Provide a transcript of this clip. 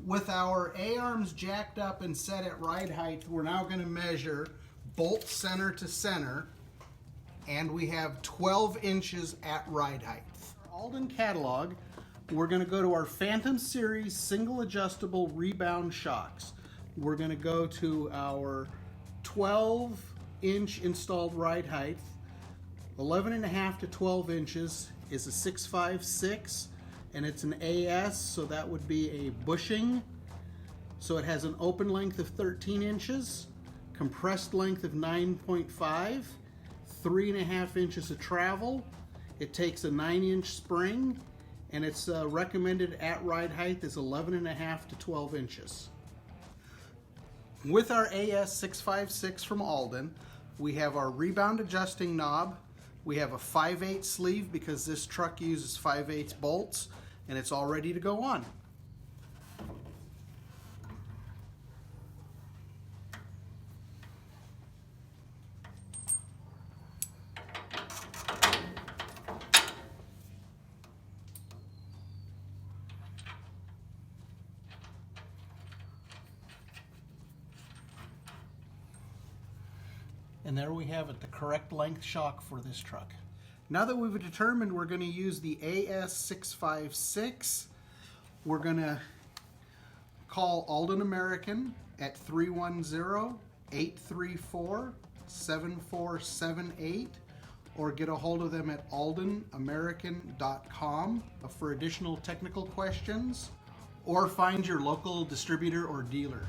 With our A-arms jacked up and set at ride height, we're now going to measure bolt center to center, and we have 12 inches at ride height. Our Aldan catalog, we're going to go to our Phantom Series single adjustable rebound shocks. We're going to go to our 12-inch installed ride height. 11.5 to 12 inches is a 656, and it's an AS, so that would be a bushing. So it has an open length of 13 inches, compressed length of 9.5, 3.5 inches of travel. It takes a 9-inch spring, and its recommended at ride height is 11.5 to 12 inches. With our AS656 from Aldan, we have our rebound adjusting knob. We have a 5/8 sleeve because this truck uses 5/8 bolts, and it's all ready to go on. And there we have it, the correct length shock for this truck. Now that we've determined we're going to use the AS656, we're going to call Aldan American at 310-834-7478 or get a hold of them at aldanamerican.com for additional technical questions, or find your local distributor or dealer.